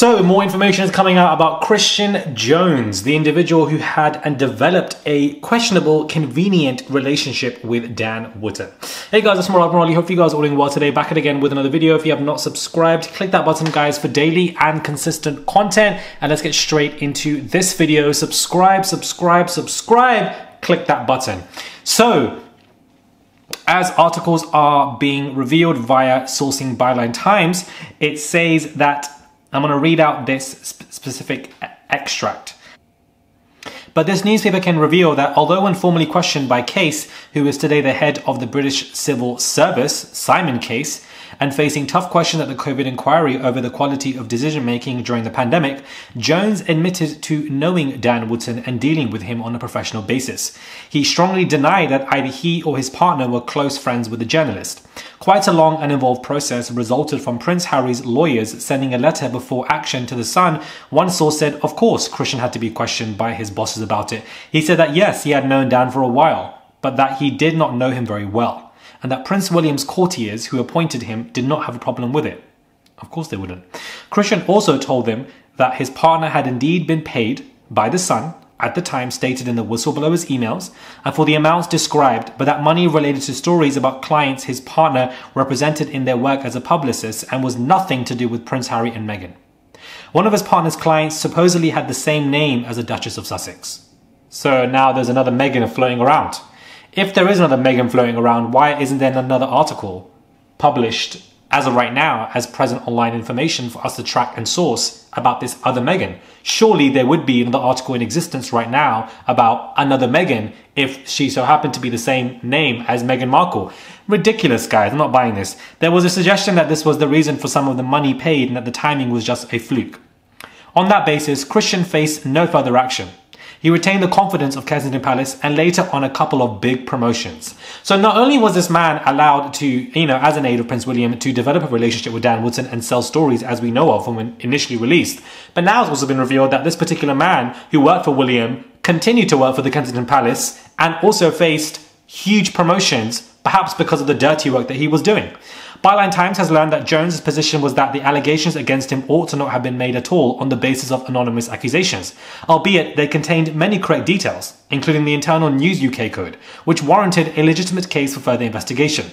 So, more information is coming out about Christian Jones, the individual who had and developed a questionable, convenient relationship with Dan Wootton. Hey guys, it's Morali. Hope you guys are all doing well today. Back at again with another video. If you have not subscribed, click that button, guys, for daily and consistent content. And let's get straight into this video. Subscribe, click that button. So, as articles are being revealed via sourcing Byline Times, it says that I'm going to read out this specific extract. But this newspaper can reveal that although informally questioned by Case, who is today the head of the British Civil Service, Simon Case, and facing tough questions at the COVID inquiry over the quality of decision-making during the pandemic, Jones admitted to knowing Dan Wootton and dealing with him on a professional basis. He strongly denied that either he or his partner were close friends with the journalist. Quite a long and involved process resulted from Prince Harry's lawyers sending a letter before action to The Sun. One source said, of course, Christian had to be questioned by his bosses about it. He said that yes, he had known Dan for a while, but that he did not know him very well, and that Prince William's courtiers who appointed him did not have a problem with it. Of course they wouldn't. Christian also told them that his partner had indeed been paid by The Sun, at the time stated in the whistleblower's emails, and for the amounts described, but that money related to stories about clients his partner represented in their work as a publicist and was nothing to do with Prince Harry and Meghan. One of his partner's clients supposedly had the same name as the Duchess of Sussex. So now there's another Meghan floating around. If there is another Meghan floating around, why isn't there another article published as of right now as present online information for us to track and source about this other Meghan? Surely there would be another article in existence right now about another Meghan if she so happened to be the same name as Meghan Markle. Ridiculous, guys. I'm not buying this. There was a suggestion that this was the reason for some of the money paid and that the timing was just a fluke. On that basis, Christian faced no further action. He retained the confidence of Kensington Palace and later on a couple of big promotions. So not only was this man allowed to, as an aide of Prince William, to develop a relationship with Dan Wootton and sell stories as we know of from when initially released, but now it's also been revealed that this particular man who worked for William continued to work for the Kensington Palace and also faced huge promotions, perhaps because of the dirty work that he was doing. Byline Times has learned that Jones' position was that the allegations against him ought to not have been made at all on the basis of anonymous accusations, albeit they contained many correct details, including the internal News UK code, which warranted a legitimate case for further investigation.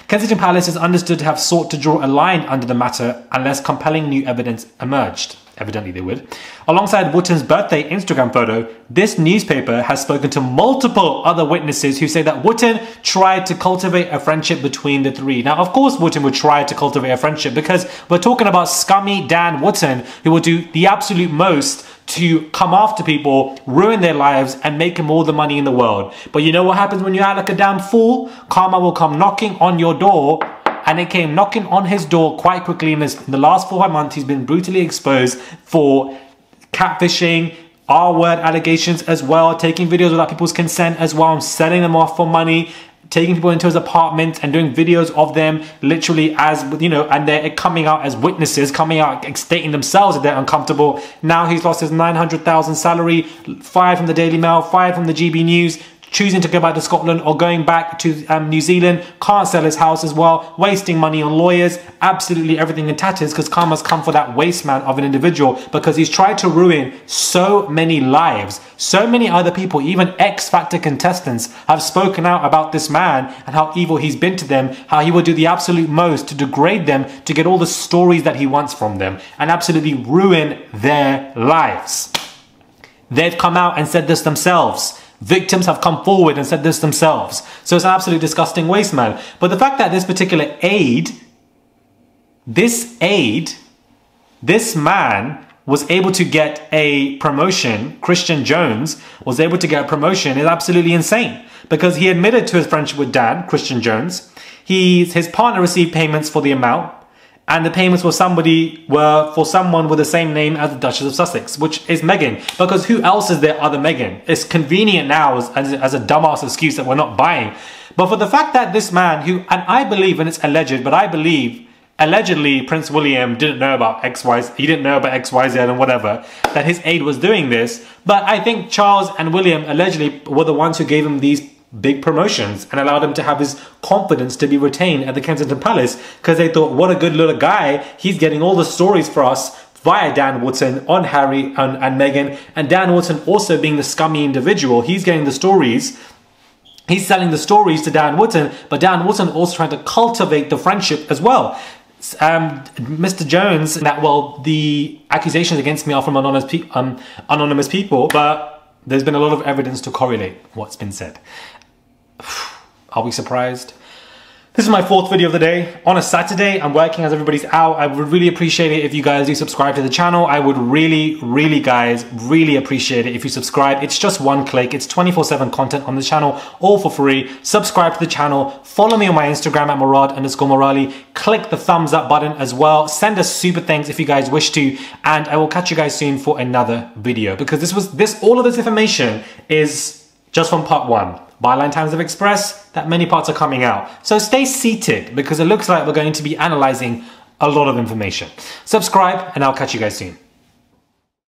Kensington Palace is understood to have sought to draw a line under the matter unless compelling new evidence emerged. Evidently they would. Alongside Wootton's birthday Instagram photo, this newspaper has spoken to multiple other witnesses who say that Wootton tried to cultivate a friendship between the three. Now, of course, Wootton would try to cultivate a friendship because we're talking about scummy Dan Wootton who will do the absolute most to come after people, ruin their lives, and make them all the money in the world. But you know what happens when you act like a damn fool? Karma will come knocking on your door. And it came knocking on his door quite quickly. In the last 4 months, he's been brutally exposed for catfishing, R-word allegations as well, taking videos without people's consent as well, and selling them off for money, taking people into his apartment and doing videos of them literally as, and they're coming out as witnesses, coming out stating themselves that they're uncomfortable. Now he's lost his 900,000 salary, fired from the Daily Mail, fired from the GB News, choosing to go back to Scotland or going back to New Zealand, can't sell his house as well, wasting money on lawyers, absolutely everything in tatters because karma's come for that waste man of an individual because he's tried to ruin so many lives. So many other people, even X Factor contestants, have spoken out about this man and how evil he's been to them, how he would do the absolute most to degrade them, to get all the stories that he wants from them and absolutely ruin their lives. They've come out and said this themselves. Victims have come forward and said this themselves. So it's an absolute disgusting waste, man. But the fact that this particular aide, this man was able to get a promotion, Christian Jones was able to get a promotion, is absolutely insane. Because he admitted to his friendship with Dan, Christian Jones. His partner received payments for the amount. And the payments were for someone with the same name as the Duchess of Sussex, which is Meghan. Because who else is there other Meghan? It's convenient now as a dumbass excuse that we're not buying. But for the fact that this man who, and I believe, and it's alleged, but I believe, allegedly Prince William didn't know about XYZ, he didn't know about XYZ and whatever, that his aide was doing this. But I think Charles and William allegedly were the ones who gave him these big promotions and allowed him to have his confidence to be retained at the Kensington Palace because they thought, what a good little guy, he's getting all the stories for us via Dan Wootton on Harry and Meghan. And Dan Wootton also being the scummy individual, he's getting the stories. He's selling the stories to Dan Wootton, but Dan Wootton also trying to cultivate the friendship as well. Mr. Jones, that, well, the accusations against me are from anonymous people, but there's been a lot of evidence to correlate what's been said. Are we surprised? This is my 4th video of the day. On a Saturday, I'm working as everybody's out. I would really appreciate it if you guys do subscribe to the channel. I would really, guys, really appreciate it if you subscribe. It's just one click. It's 24/7 content on the channel, all for free. Subscribe to the channel. Follow me on my Instagram at Murad_Morali. Click the thumbs up button as well. Send us super thanks if you guys wish to. And I will catch you guys soon for another video, because all of this information is just from part 1. Byline Times of Express, that many parts are coming out. So stay seated, because it looks like we're going to be analyzing a lot of information. Subscribe, and I'll catch you guys soon.